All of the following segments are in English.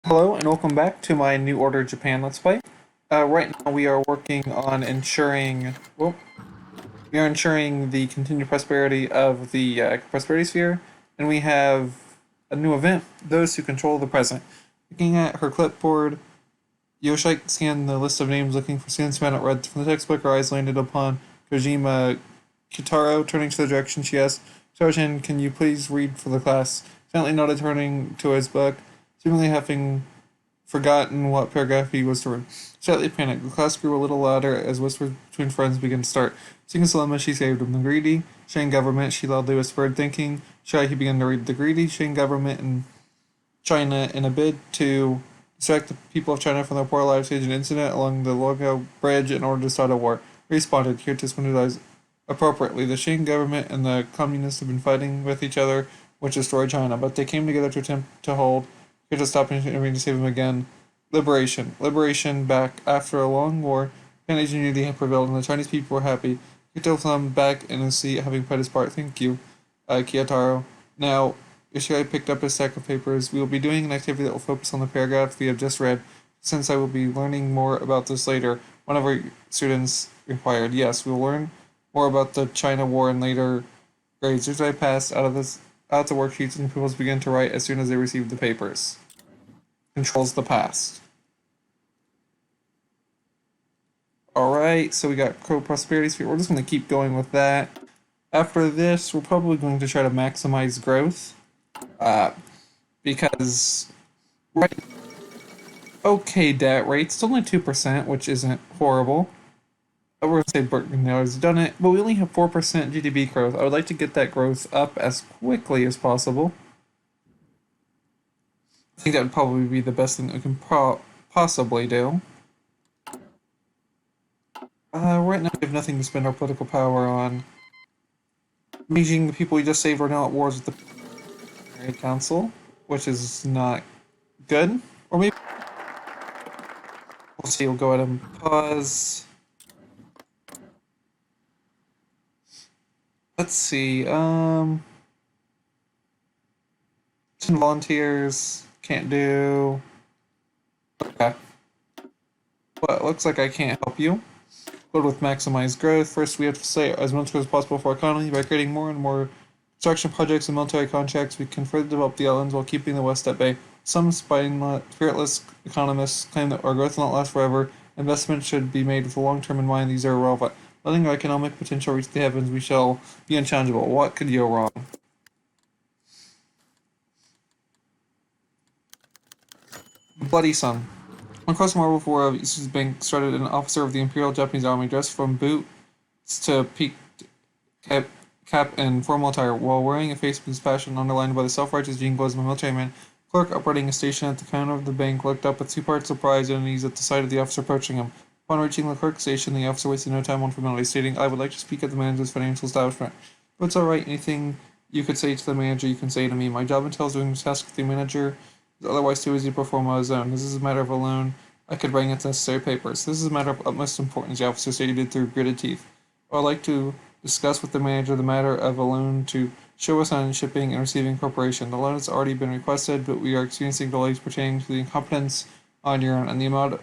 Hello and welcome back to my New Order Japan Let's Play. Right now we are working on ensuring the continued prosperity of the prosperity sphere, and we have a new event: those who control the present. Looking at her clipboard, Yoshike scanned the list of names, looking for students who had not read from the textbook. Her eyes landed upon Kojima Kitaro. Turning to the direction, she asked, "Sergeant, can you please read for the class?" Silently nodded, turning to his book, seemingly having forgotten what paragraph he was to read. Slightly panicked, the class grew a little louder as whispers between friends began to start. Seeing his dilemma, she saved him. The greedy, Shane government, she loudly whispered, thinking shy he began to read. The greedy Shane government in China, in a bid to distract the people of China from their poor lives, staged an incident along the Luogo Bridge in order to start a war. He responded, here to sympathize appropriately. The Shane government and the communists have been fighting with each other, which destroyed China, but they came together to attempt to hold. He had to stop intervening to save him again. Liberation. Liberation back. After a long war, Chinese unity had prevailed, and the Chinese people were happy. Kito flung back in his seat, having played his part. Thank you, Kiyotaro. Now, Ishigai picked up his stack of papers. We will be doing an activity that will focus on the paragraph we have just read. Since I will be learning more about this later, one of our students inquired. Yes, we will learn more about the China War in later grades. Ishigai passed out the worksheets, and pupils began to write as soon as they received the papers. Controls the past. Alright, so we got Crow Prosperity Sphere. We're just going to keep going with that. After this, we're probably going to try to maximize growth. Because right, okay, debt rate, still only 2%, which isn't horrible. We're going to say Burton has done it, but we only have 4% GDP growth. I would like to get that growth up as quickly as possible. I think that would probably be the best thing that we can possibly do. Right now we have nothing to spend our political power on. Meeting the people we just saved are now at wars with the Council, which is not good. Or maybe we'll see. We'll go ahead and pause. Let's see. 10 volunteers. Can't do. Okay. Well, it looks like I can't help you. Good with maximized growth. First, we have to say as much as possible for our economy. By creating more and more construction projects and military contracts, we can further develop the islands while keeping the West at bay. Some spiritless economists claim that our growth will not last forever. Investment should be made with the long term in mind. These are irrelevant. Letting our economic potential reach the heavens, we shall be unchallengeable. What could go wrong? Bloody Sun. Across the marble floor of East's Bank started an officer of the Imperial Japanese Army dressed from boots to peaked cap and formal attire, while wearing a face with passion underlined by the self-righteous jingles of a military man. Clerk operating a station at the counter of the bank looked up with two-part surprise and unease at the sight of the officer approaching him. Upon reaching the clerk's station, the officer wasted no time on formality, stating, I would like to speak at the manager's financial establishment. But it's alright, anything you could say to the manager, you can say to me. My job entails doing this task with the manager is otherwise too easy to perform on his own. This is a matter of a loan. I could bring its necessary papers. This is a matter of utmost importance, the officer stated through gritted teeth. I would like to discuss with the manager the matter of a loan to show us on shipping and receiving corporation. The loan has already been requested, but we are experiencing delays pertaining to the incompetence on your own, and the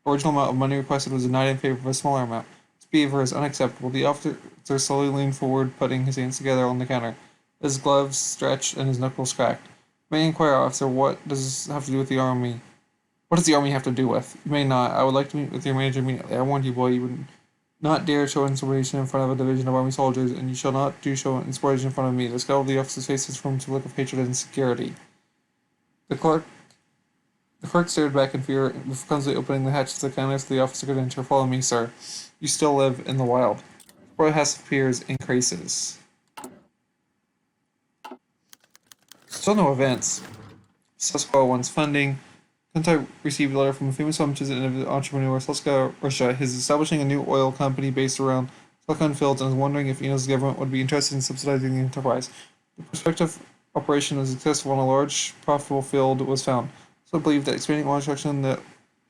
original amount of money requested was denied in favor of a smaller amount. This behavior is unacceptable. The officer slowly leaned forward, putting his hands together on the counter. His gloves stretched and his knuckles cracked. May I inquire, officer, what does this have to do with the army? What does the army have to do with? You may not. I would like to meet with your manager immediately. I warned you, boy, you would not dare show insubordination in front of a division of army soldiers, and you shall not do show insubordination in front of me. The scowl of the officer's face is from a look of hatred and insecurity. The clerk stared back in fear, before clumsily opening the hatch to the counter so the officer could enter. Follow me, sir. You still live in the wild. Broadcast of peers increases. Still no events. Susquehanna wants funding. Kuntai received a letter from a famous entrepreneur, Selska Russia. He's establishing a new oil company based around silicon fields and is wondering if Ino's government would be interested in subsidizing the enterprise. The prospective operation was successful and a large, profitable field was found. So I believe that expanding oil extraction in the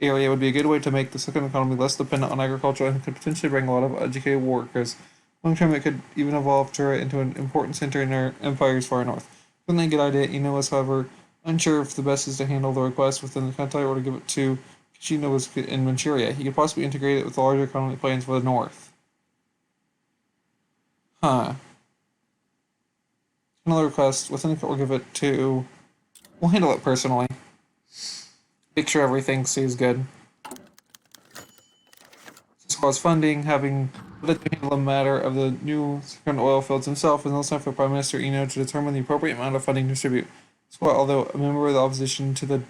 area would be a good way to make the silicon economy less dependent on agriculture and could potentially bring a lot of educated workers. Long term, it could even evolve Tura into an important center in our empire's far north. Certainly a good idea. Ino was, however, Unsure if the best is to handle the request within the country or to give it to Kishino in Manchuria. He could possibly integrate it with the larger economic plans for the North. Huh. Another request within the or give it to. We'll handle it personally. Make sure everything stays good. As far as funding, having let to handle the matter of the new second oil fields himself, is now time for Prime Minister Eno to determine the appropriate amount of funding to distribute. So, although a member of the opposition to the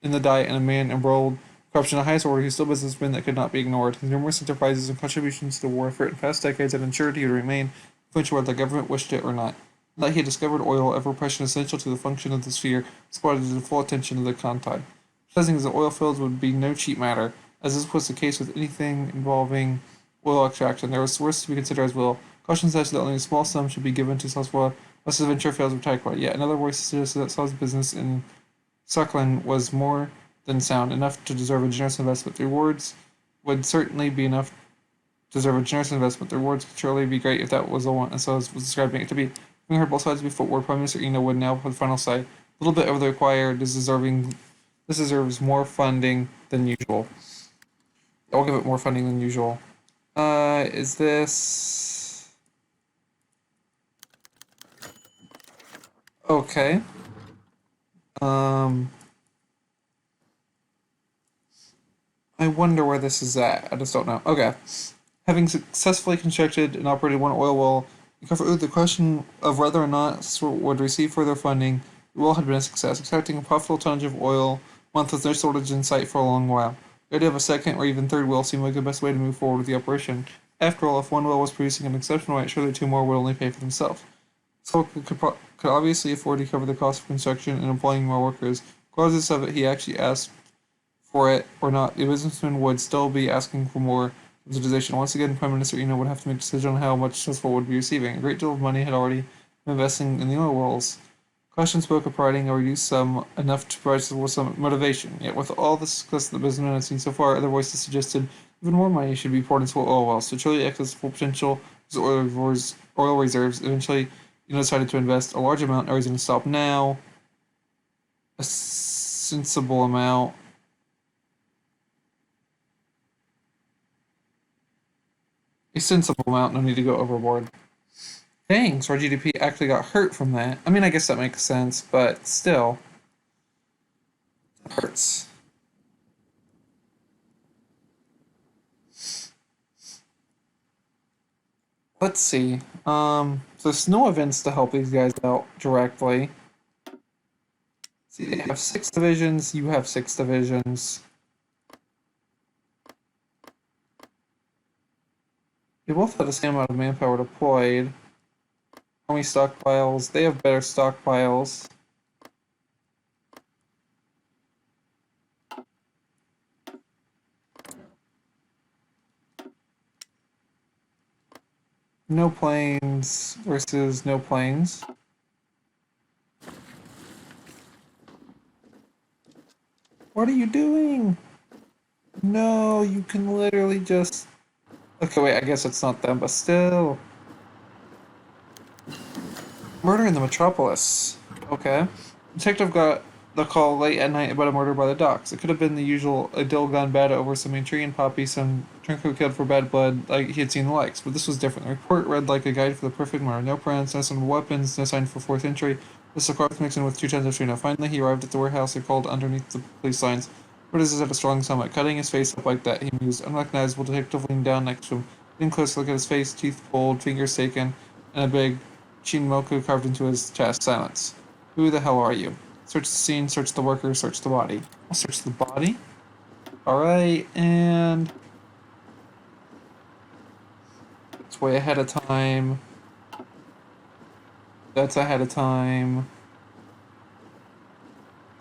in the Diet and a man embroiled corruption of the highest order, he's still a businessman that could not be ignored. His numerous enterprises and contributions to the war effort in past decades had ensured he would remain influential whether the government wished it or not. That he had discovered oil, ever prescient essential to the function of the sphere, spotted the full attention of the Khantai. Possessing the oil fields would be no cheap matter, as this was the case with anything involving oil extraction. There was source to be considered as well. Caution says that only a small sum should be given to Saswa, lest the venture fails of Taekwa. Yet another voice suggested that Sal's business in Suckland was more than sound, enough to deserve a generous investment. The rewards would certainly be enough to deserve a generous investment. The rewards could surely be great if that was the one, and so was describing it to be. Having heard both sides before, Prime Minister Eno would now have the final say. A little bit over the required is deserving. This deserves more funding than usual. I'll give it more funding than usual. Is this okay? I wonder where this is at. I just don't know. Okay. Having successfully constructed and operated one oil well, you covered the question of whether or not would receive further funding. The well had been a success, extracting a profitable tonnage of oil month with no shortage in sight for a long while. The idea of a second or even third well seemed like the best way to move forward with the operation. After all, if one well was producing an exceptional rate, surely two more would only pay for themselves. So could obviously afford to cover the cost of construction and employing more workers. Regardless of it, he actually asked for it or not, the businessman would still be asking for more subsidization. Once again, Prime Minister Eno would have to make a decision on how much Sasford would be receiving. A great deal of money had already been investing in the oil wells. Caution spoke of providing a reduced sum enough to provide with some motivation. Yet, with all the success the businessman had seen so far, other voices suggested even more money should be poured into oil wells to truly access the full potential of oil reserves. Eventually, Eno decided to invest a large amount, or he's going to stop now. A sensible amount. A sensible amount, no need to go overboard. Dang, so our GDP actually got hurt from that. I mean, I guess that makes sense, but still, it hurts. Let's see. So there's no events to help these guys out directly. See, they have 6 divisions, you have 6 divisions. They both have the same amount of manpower deployed. Army stockpiles, they have better stockpiles. No planes versus no planes. What are you doing? No, you can literally just... Okay, wait, I guess it's not them, but still. Murder in the Metropolis. Okay. Detective got the call late at night about a murder by the docks. It could have been the usual a deal gone bad over some Manchurian poppy, some trinket killed for bad blood, like he had seen the likes. But this was different. The report read like a guide for the perfect murder. No prints, no sign of weapons, no sign for fourth entry. Just a cloth mixing with 2 tons of tuna. Finally, he arrived at the warehouse and called underneath the police lines. Curtis is at a strong summit. Cutting his face up like that, he mused. Unrecognizable detective leaned down next to him. Getting close to look at his face, teeth pulled, fingers taken, and a big Shinmoku carved into his chest. Silence. Who the hell are you? Search the scene, search the worker, search the body. I'll search the body. Alright, and... It's way ahead of time. That's ahead of time.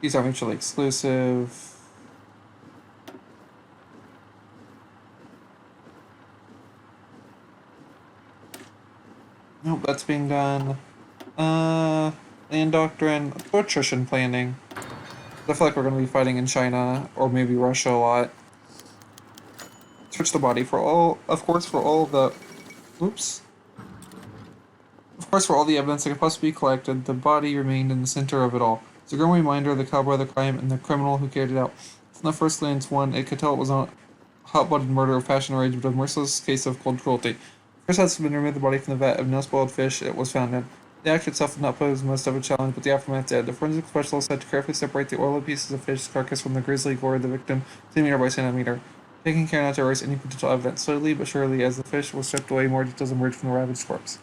These are mutually exclusive. Nope, that's being done. Land doctrine, attrition planning. I feel like we're going to be fighting in China, or maybe Russia a lot. Search the body for all, of course, for all the... Oops. Of course, for all the evidence that could possibly be collected, the body remained in the center of it all. It's a grim reminder of the caliber of the crime and the criminal who carried it out. From the first glance, one it could tell it was not hot-blooded murder of passion or rage, but a merciless case of cold cruelty. First has been removed the body from the vat of no-spoiled fish it was found in. The act itself did not pose much of a challenge, but the aftermath did. The forensic specialist had to carefully separate the oily pieces of fish's carcass from the grisly gore of the victim centimeter by centimeter, taking care not to erase any potential evidence. Slowly but surely, as the fish was stripped away, more details emerged from the ravaged corpse.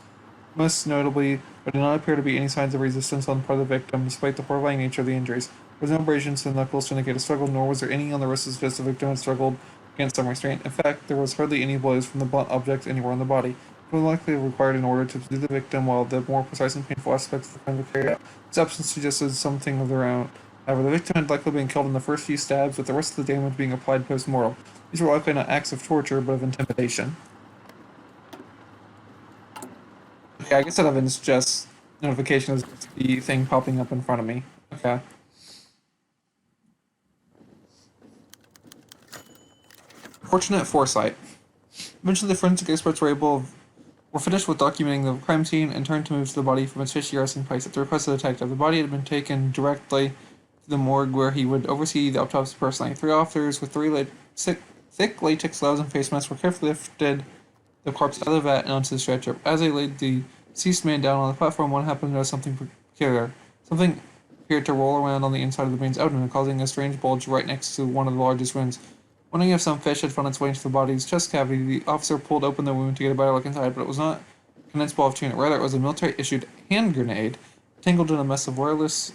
Most notably, there did not appear to be any signs of resistance on the part of the victim, despite the horrifying nature of the injuries. There was no abrasions to the knuckles to indicate a struggle, nor was there any on the wrists as if the victim had struggled against some restraint. In fact, there was hardly any blows from the blunt object anywhere on the body. It was likely required in order to subdue the victim, while the more precise and painful aspects of the crime were carried out. Its absence suggested something of their own. However, the victim had likely been killed in the first few stabs, with the rest of the damage being applied post-mortem. These were likely not acts of torture, but of intimidation. Okay, I guess that evidence just notification is the thing popping up in front of me. Okay. Fortunate foresight. Eventually, the forensic experts were finished with documenting the crime scene and turned to move the body from its fishy resting place. At the request of the detective, the body had been taken directly to the morgue where he would oversee the autopsy personally. Three officers with thick latex gloves and face masks were carefully lifted the corpse out of the vat and onto the stretcher. As they laid the deceased man down on the platform, one happened to notice something peculiar. Something appeared to roll around on the inside of the man's abdomen, causing a strange bulge right next to one of the largest wounds. Wondering if some fish had found its way into the body's chest cavity, the officer pulled open the wound to get a better look inside, but it was not a condensed ball of tuna. Rather, it was a military-issued hand grenade, tangled in a mess of wireless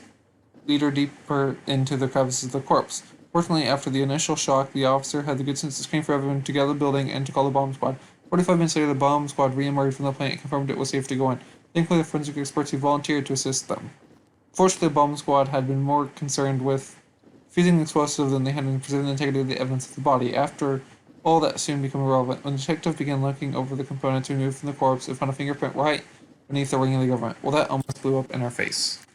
leader deeper into the crevices of the corpse. Fortunately, after the initial shock, the officer had the good sense to scream for everyone to get out of the building and to call the bomb squad. 45 minutes later, the bomb squad re-emerged from the plant and confirmed it was safe to go in. Thankfully, the forensic experts who volunteered to assist them. Fortunately, the bomb squad had been more concerned with fusing the explosive than they had been preserving the integrity of the evidence of the body. After all, that soon became irrelevant. When the detective began looking over the components removed from the corpse, it found a fingerprint right beneath the ring of the government. Well, that almost blew up in our face.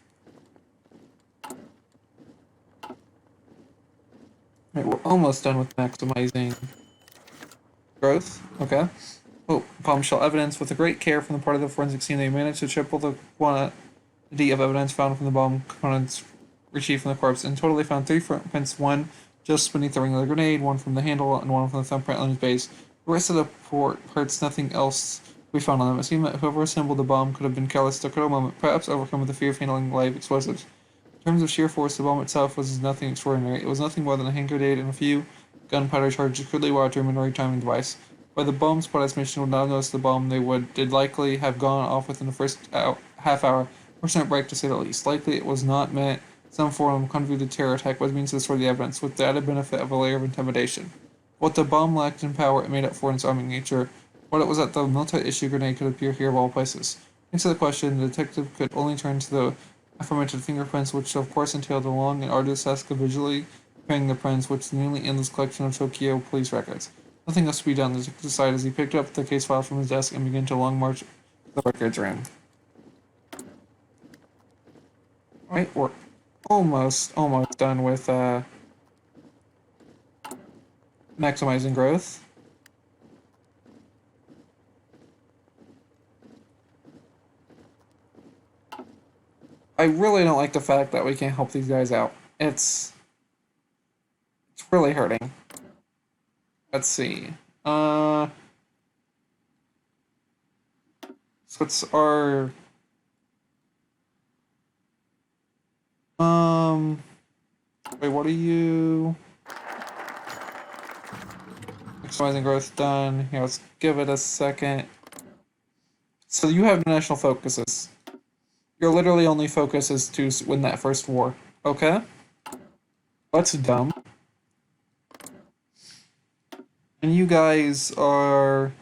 Right, we're almost done with maximizing growth. Okay. Oh, bombshell evidence. With a great care from the part of the forensic team, they managed to triple the quantity of evidence found from the bomb components retrieved from the corpse. In total, they found three footprints, one just beneath the ring of the grenade, one from the handle, and one from the thumbprint on his base. The rest of the parts, nothing else we found on them. It seemed that whoever assembled the bomb could have been careless at a critical moment, perhaps overcome with the fear of handling live explosives. In terms of sheer force, the bomb itself was nothing extraordinary. It was nothing more than a hand grenade and a few gunpowder charges crudely wired to a memory timing device. By the bomb spot estimation would not have noticed the bomb, did likely have gone off within the first half hour, pushing it break to say the least. Likely it was not meant some form of convoluted terror attack was means to destroy the evidence, with the added benefit of a layer of intimidation. What the bomb lacked in power, it made up for in its arming nature. What it was that the multi-issue grenade could appear here of all places. To answer the question, the detective could only turn to the aforementioned fingerprints, which of course entailed a long and arduous task of visually comparing the prints, which the nearly endless collection of Tokyo police records. Nothing else to be done, the detective decided as he picked up the case file from his desk and began to long march to the records room. Alright, we're almost done with maximizing growth. I really don't like the fact that we can't help these guys out. It's really hurting. Let's see. So it's our wait, what are you? Maximizing growth done. Here, let's give it a second. So you have national focuses. Your literally only focus is to win that first war. Okay? That's dumb. And you guys are...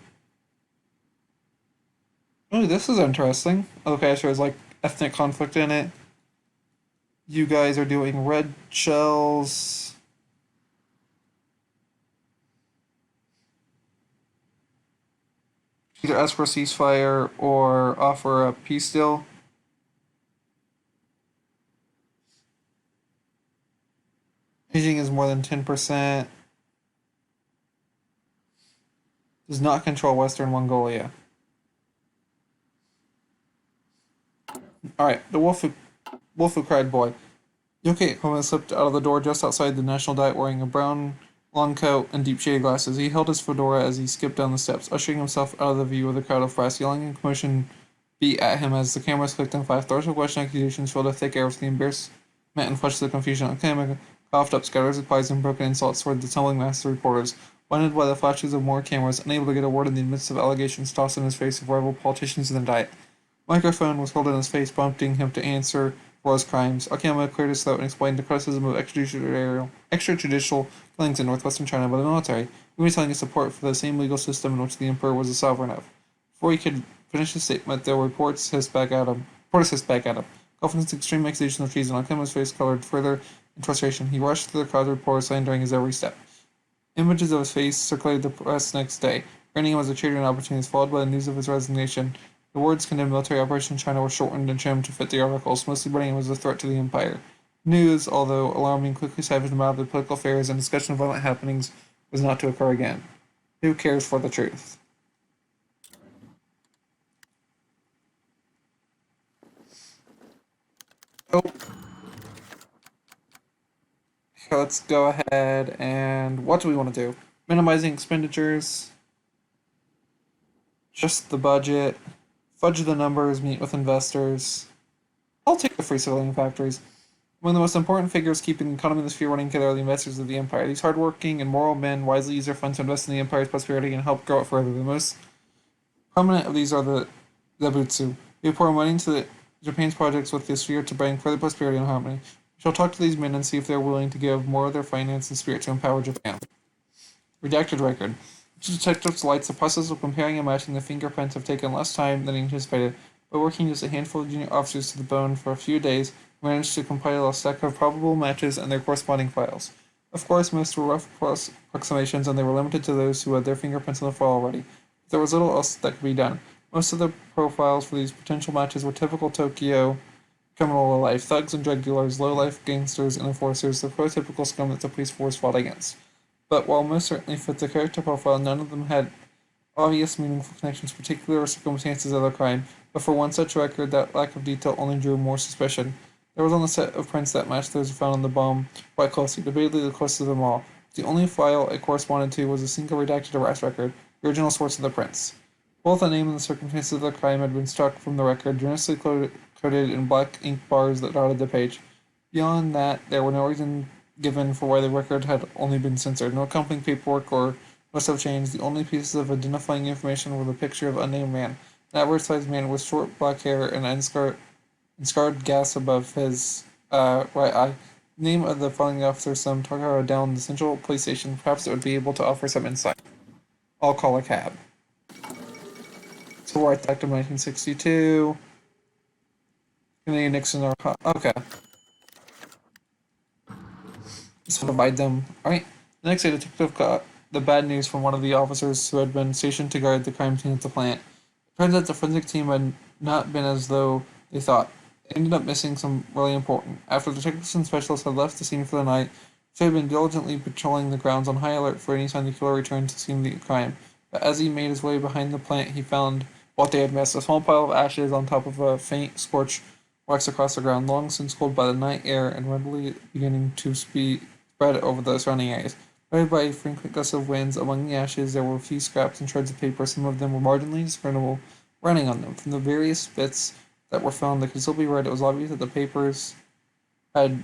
Oh, this is interesting. Okay, so there's like ethnic conflict in it. You guys are doing red shells. Either ask for a ceasefire or offer a peace deal. Beijing is more than 10%. Does not control Western Mongolia. Alright, the Wolf who cried boy. Yosuke Akiyama slipped out of the door just outside the National Diet wearing a brown long coat and deep shaded glasses. He held his fedora as he skipped down the steps, ushering himself out of the view of the crowd of brass, yelling and commotion beat at him as the cameras clicked and flashed. Threats of question and accusations filled the thick air with the embarrassment and flushed the confusion. Akiyama coughed up scatters of replies and broken insults toward the tumbling mass of reporters, blinded by the flashes of more cameras, unable to get a word in the midst of allegations tossed in his face of rival politicians in the Diet. Microphone was held in his face, prompting him to answer for his crimes. Akiyama cleared his throat and explained the criticism of extrajudicial killings in northwestern China by the military, even telling his support for the same legal system in which the emperor was a sovereign of. Before he could finish his statement, there were reports hissed back at him. Kaufman's extreme accusation of treason. Akiyama's face colored further in frustration. He rushed through the crowd of reporters, slandering his every step. Images of his face circulated the press next day, branding him as a traitor and opportunist, followed by the news of his resignation. The words condemned military operation in China were shortened and trimmed to fit the articles, mostly branding him as a threat to the empire. News, although alarming, quickly siphoned him out of the political affairs, and discussion of violent happenings was not to occur again. Who cares for the truth? Oh, let's go ahead and what do we want to do? Minimizing expenditures, just the budget, fudge the numbers, meet with investors. I'll take the free civilian factories. One of the most important figures keeping the economy of the sphere running together are the investors of the empire. These hardworking and moral men wisely use their funds to invest in the empire's prosperity and help grow it further. The most prominent of these are the Zebutsu. They pour money into Japan's projects with the sphere to bring further prosperity and harmony. We shall talk to these men and see if they are willing to give more of their finance and spirit to empower Japan. Redacted record. The detective lights the process of comparing and matching the fingerprints have taken less time than anticipated, but working just a handful of junior officers to the bone for a few days, managed to compile a stack of probable matches and their corresponding files. Of course, most were rough approximations, and they were limited to those who had their fingerprints on the file already. But there was little else that could be done. Most of the profiles for these potential matches were typical Tokyo criminal life thugs and drug dealers, low-life gangsters and enforcers, the prototypical scum that the police force fought against. But while most certainly fit the character profile, none of them had obvious meaningful connections, particular circumstances of the crime. But for one such record, that lack of detail only drew more suspicion. There was on the set of prints that matched those found on the bomb quite closely, debatably the closest of them all. The only file it corresponded to was a single redacted arrest record, the original source of the prints. Both the name and the circumstances of the crime had been struck from the record, generously coded in black ink bars that dotted the page. Beyond that, there were no reason given for why the record had only been censored. No accompanying paperwork or must have changed. The only pieces of identifying information were the picture of an unnamed man, an average-sized man with short black hair and scarred gas above his right eye. The name of the filing officer some Takara down the central police station. Perhaps it would be able to offer some insight. I'll call a cab. Civil Rights Act of 1962. Kennedy Nixon are okay. Let's divide them. Alright. The next day, the detective got the bad news from one of the officers who had been stationed to guard the crime scene at the plant. It turns out the forensic team had not been as though they thought. They ended up missing some really important. After the detectives and specialists had left the scene for the night, they had been diligently patrolling the grounds on high alert for any sign the killer returned to the scene of the crime. But as he made his way behind the plant, he found what they had missed: a small pile of ashes on top of a faint scorch wax across the ground, long since cooled by the night air and rapidly beginning to spread over the surrounding areas. Guided by frequent gusts of winds, among the ashes there were a few scraps and shreds of paper. Some of them were marginally discernible writing on them. From the various bits that were found that could still be read, it was obvious that the papers had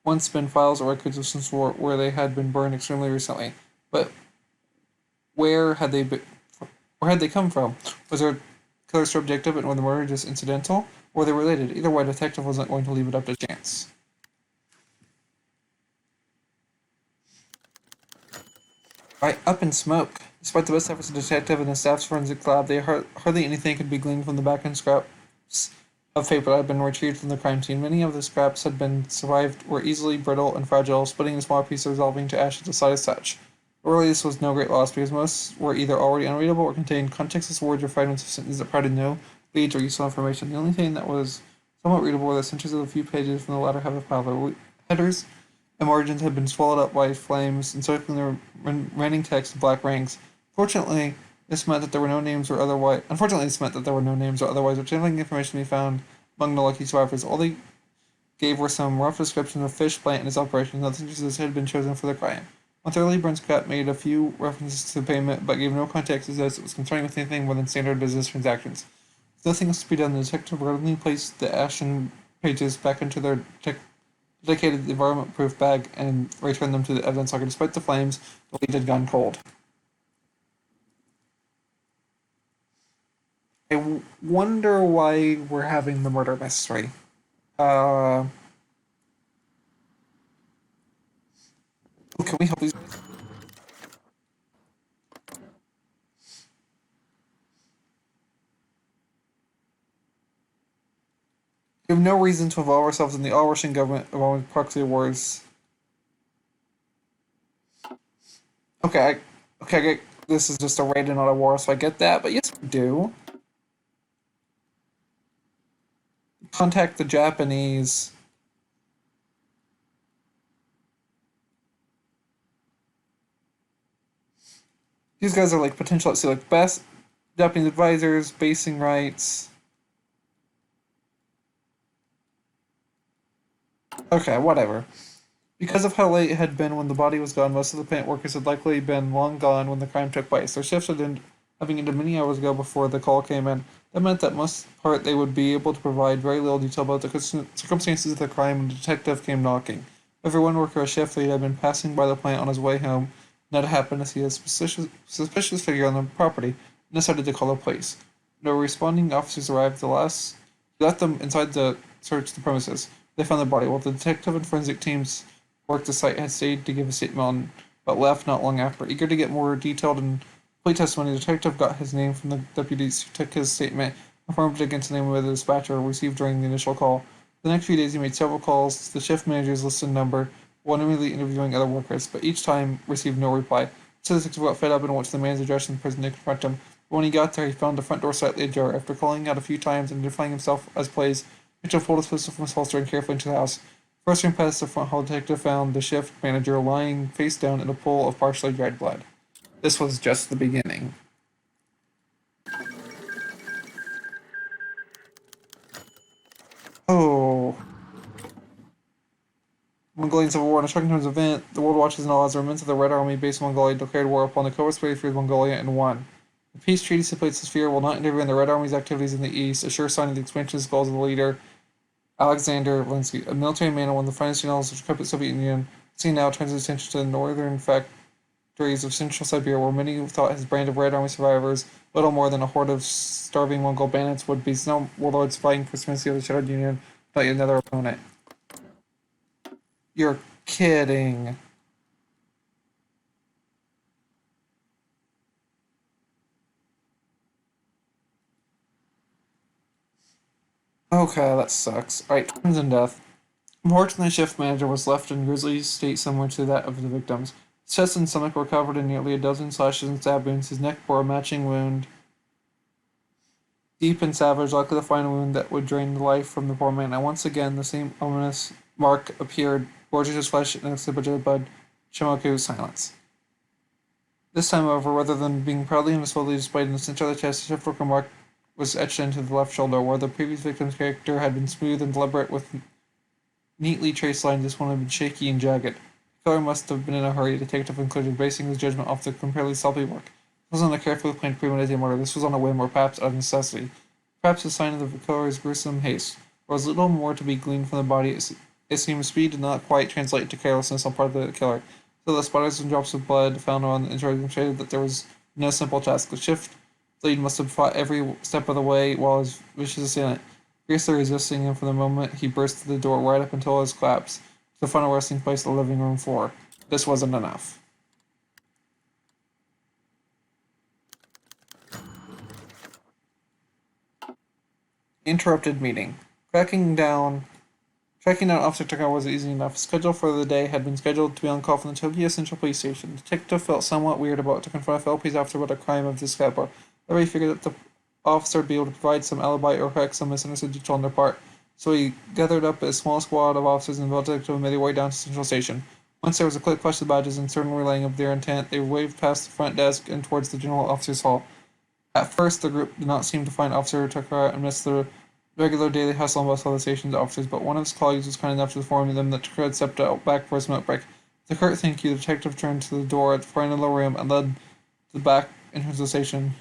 once been files or records of some sort where they had been burned extremely recently. But where had they been? Where had they come from? Was their killer subjective and was the murder just incidental? Or were they related? Either way, a detective wasn't going to leave it up to chance. Right, up in smoke. Despite the best efforts of the detective and the staff's forensic lab, hardly anything could be gleaned from the back-end scraps of paper that had been retrieved from the crime scene. Many of the scraps had been survived were easily brittle and fragile, splitting in smaller pieces, resolving to ash at the slightest touch. But really, this was no great loss because most were either already unreadable or contained contextless words or fragments of sentences that provided no leads or useful information. The only thing that was somewhat readable were the centers of a few pages from the latter half of the pile. The headers and margins had been swallowed up by flames, encircling the remaining text in black rings. Unfortunately, this meant that there were no names or otherwise, which information to be found among the lucky survivors. All they gave her some rough description of Fish Plant and his operation. Nothing just had been chosen for the crime. Thoroughly, Brinscott made a few references to the payment, but gave no context as it was concerned with anything more than standard business transactions. With nothing else to be done, the detective readily placed the Ashton pages back into their dedicated environment-proof bag and returned them to the evidence locker. Despite the flames, the lead had gone cold. I wonder why we're having the murder mystery. Uh, can we help these guys? We have no reason to involve ourselves in the all-Russian government of proxy wars. Okay, okay, I get this is just a raid and not a war, so I get that. But yes, we do. Contact the Japanese. These guys are like potential. Let's see, like best Japanese advisors, basing rights. Okay, whatever. Because of how late it had been when the body was gone, most of the plant workers had likely been long gone when the crime took place. Their shifts had been having ended many hours ago before the call came in. That meant that most part they would be able to provide very little detail about the circumstances of the crime when the detective came knocking. Every one worker a shift lead had been passing by the plant on his way home, and had happened to see a suspicious figure on the property, and decided to call the police. No responding officers arrived. The last left them inside to search the premises. They found the body. While the detective and forensic teams worked the site, had stayed to give a statement on, but left not long after. Eager to get more detailed and complete testimony, the detective got his name from the deputies who took his statement and confirmed it against the name of the dispatcher received during the initial call. For the next few days, he made several calls to the shift manager's listed number, while immediately interviewing other workers, but each time received no reply. So the detective got fed up and went to the man's address in the prison to confront him. But when he got there, he found the front door slightly ajar. After calling out a few times and identifying himself as Plays, Mitchell pulled his pistol from his holster and carefully into the house. First room past the front hall, detective found the shift manager lying face down in a pool of partially dried blood. This was just the beginning. Oh. Mongolian Civil War. In a shocking terms event, the world watches and all as remnants of the Red Army based in Mongolia declared war upon the co-respirated fears of Mongolia and won. The peace treaty stipulates this fear will not interfere in the Red Army's activities in the east, a sure sign of the expansionist goals of the leader, Alexander Volinsky, a military man and one of the finest generals of the decrepit Soviet Union. Seen now turns his attention to the northern factories of central Siberia, where many thought his brand of Red Army survivors, little more than a horde of starving Mongol bandits, would be snow warlords fighting for supremacy of the Shattered Union without yet another opponent. You're kidding. Okay, that sucks. Alright, crimes and death. Unfortunately, the shift manager was left in grisly state similar to that of the victims. His chest and stomach were covered in nearly a dozen slashes and stab wounds. His neck bore a matching wound, deep and savage, likely the final wound that would drain the life from the poor man. And once again, the same ominous mark appeared, gorging his flesh and exhibited blood. Shimoku's silence. This time, however, rather than being proudly and slowly displayed in the center of the chest, the shift worker mark was etched into the left shoulder, where the previous victim's character had been smooth and deliberate with neatly traced lines. This one had been shaky and jagged. The killer must have been in a hurry. The detective concluded, basing his judgment off the comparatively sloppy work. This wasn't a carefully planned premeditated murder. This was on a whim, or perhaps out of necessity. Perhaps a sign of the killer's gruesome haste. There was little more to be gleaned from the body. It seemed speed did not quite translate into carelessness on part of the killer. So the splatters and drops of blood found on the inside demonstrated that there was no simple task. The shift lead must have fought every step of the way while his vicious assailant, fiercely resisting him from the moment he burst through the door right up until his collapse to the final resting place on the living room floor. This wasn't enough. Interrupted meeting. Tracking down Officer Tucker wasn't easy enough. Schedule for the day had been scheduled to be on call from the Tokyo Central Police Station. The detective felt somewhat weird about to confront a fellow police officer about a crime of this caliber. Everybody figured that the officer would be able to provide some alibi or correct some misunderstood detail on their part. So he gathered up a small squad of officers and the detective made their way down to Central Station. Once there was a quick flash of badges and certain relaying of their intent, they waved past the front desk and towards the general officer's hall. At first, the group did not seem to find Officer Tucker amidst the regular daily hustle and bustle of the station's officers, but one of his colleagues was kind enough to inform them that Tucker had stepped out back for a smoke break. With a curt thank you, the detective turned to the door at the far end of the room and led to the back entrance of the station.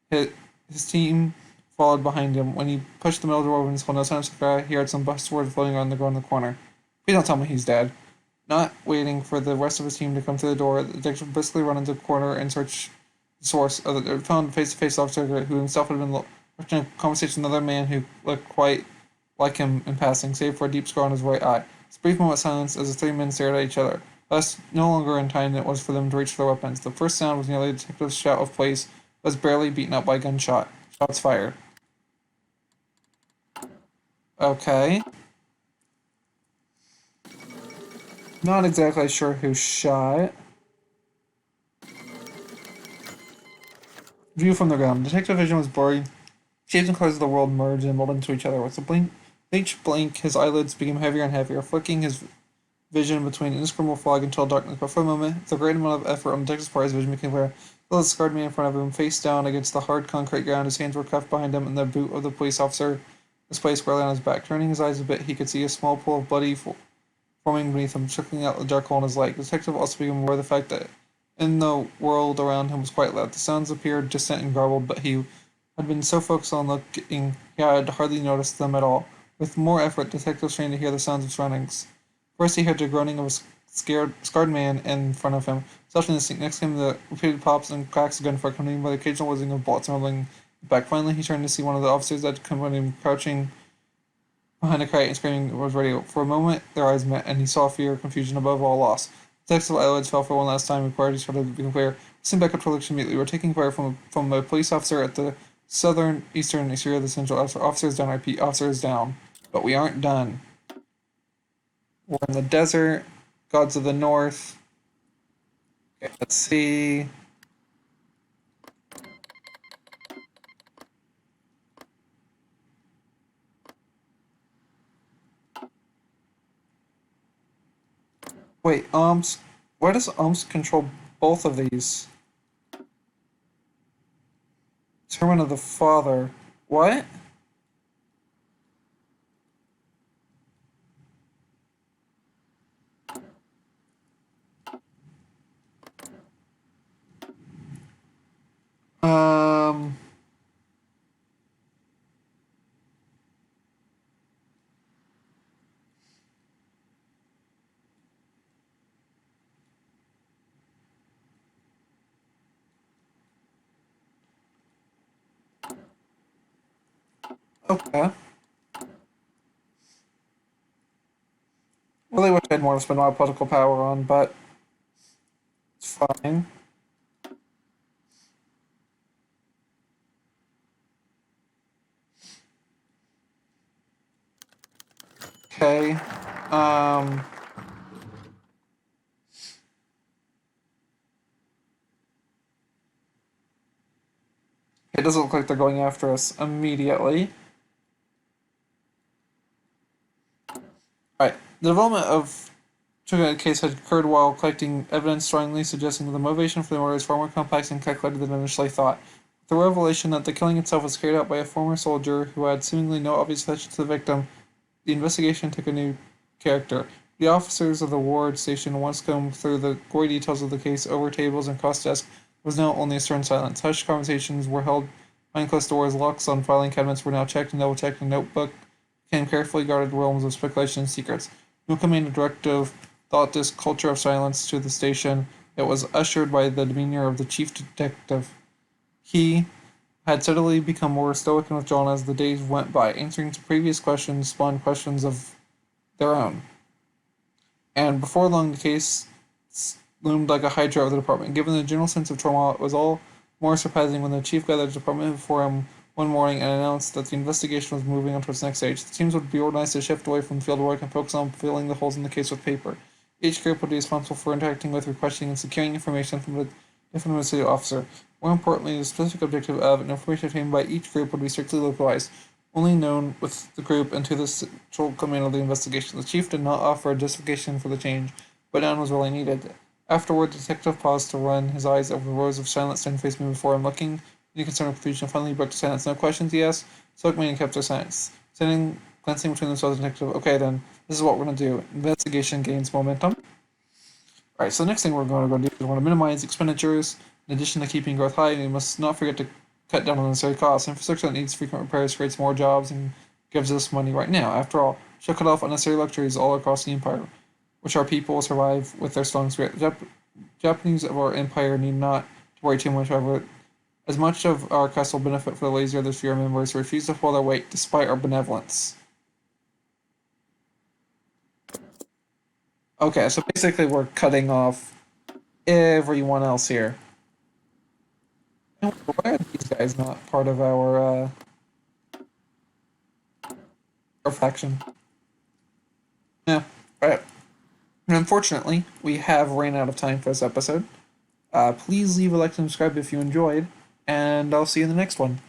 His team followed behind him. When he pushed the middle door open, no sign of Sakura, he heard some buzzwords floating around the ground in the corner. Please don't tell me he's dead. Not waiting for the rest of his team to come through the door, the detective briskly ran into the corner and searched the source of the found face-to-face officer who himself had been watching a conversation with another man who looked quite like him in passing, save for a deep scar on his right eye. It's a brief moment of silence as the three men stared at each other. Thus, no longer in time it was for them to reach for their weapons. The first sound was nearly the detective's shout of place, but was barely beaten up by a gunshot. Shots fired. Okay. Not exactly sure who shot. View from the ground. Detective vision was blurry. Shapes and colors of the world merged and molded into each other. With each blink, his eyelids became heavier and heavier, flicking his vision between indescribable fog and total darkness. But for a moment, with a great amount of effort on the detective's part, his vision became clear. The scarred man in front of him, face down against the hard concrete ground, his hands were cuffed behind him, and the boot of the police officer was placed squarely on his back. Turning his eyes a bit, he could see a small pool of bloody forming beneath him, trickling out the dark hole in his leg. The detective also became aware of the fact that in the world around him was quite loud. The sounds appeared distant and garbled, but he had been so focused on looking, he had hardly noticed them at all. With more effort, the detective strained to hear the sounds of surroundings. First, he heard the groaning of a scarred man in front of him. Softly instinct, next came the repeated pops and cracks of gunfire, accompanied by the occasional whizzing of bullets rumbling back. Finally, he turned to see one of the officers that accompanied him crouching behind a crate and screaming was radio. For a moment, their eyes met, and he saw fear, confusion, above all loss. The detective's eyelids fell for one last time, required each other to become clear. Send back up to election immediately. We're taking fire from a police officer at the southern eastern exterior of the central officer. Officers down, I repeat, officers down. But we aren't done. We're in the desert, gods of the north. Okay, let's see. Wait, why does control both of these? Servant of the Father. What? Um, okay. Really wish I had more to spend my political power on, but it's fine. Okay. Um, it doesn't look like they're going after us immediately. Alright. The development of the case had occurred while collecting evidence strongly suggesting that the motivation for the murder is far more complex and calculated than initially thought. The revelation that the killing itself was carried out by a former soldier who had seemingly no obvious connection to the victim, the investigation took a new character. The officers of the ward station once combed through the gory details of the case over tables and cross desks was now only a stern silence. Hushed conversations were held behind closed doors, locks on filing cabinets were now checked and double checked, and notebook became carefully guarded realms of speculation and secrets. No command directive taught this culture of silence to the station. It was ushered by the demeanor of the chief detective. He had steadily become more stoic and withdrawn as the days went by, answering to previous questions spawned questions of their own. And before long, the case loomed like a hydra of the department. Given the general sense of turmoil, it was all more surprising when the chief gathered the department before him one morning and announced that the investigation was moving on to its next stage. The teams would be organized to shift away from field work and focus on filling the holes in the case with paper. Each group would be responsible for interacting with, requesting, and securing information from the different administrative officer. More importantly, the specific objective of and information obtained by each group would be strictly localized, only known with the group and to the central command of the investigation. The chief did not offer a justification for the change, but none was really needed. Afterward, the detective paused to run his eyes over the rows of silent, stern-faced men before him, looking in concerned confusion. Finally, he broke to silence. No questions, he asked. So the man kept their silence. Sitting, glancing between themselves and detective. Okay, then this is what we're gonna do. Investigation gains momentum. All right, so the next thing we're going to go do is we're going to minimize expenditures. In addition to keeping growth high, we must not forget to cut down on unnecessary costs. Infrastructure that needs frequent repairs creates more jobs and gives us money right now. After all, should cut off unnecessary luxuries all across the empire, which our people will survive with their strong spirit. The Japanese of our empire need not to worry too much over it. As much of our castle will benefit for the lazy or the fewer members who refuse to pull their weight despite our benevolence. Okay, so basically we're cutting off everyone else here. Why are these guys not part of our faction? Yeah, right. And unfortunately, we have ran out of time for this episode. Please leave a like and subscribe if you enjoyed, and I'll see you in the next one.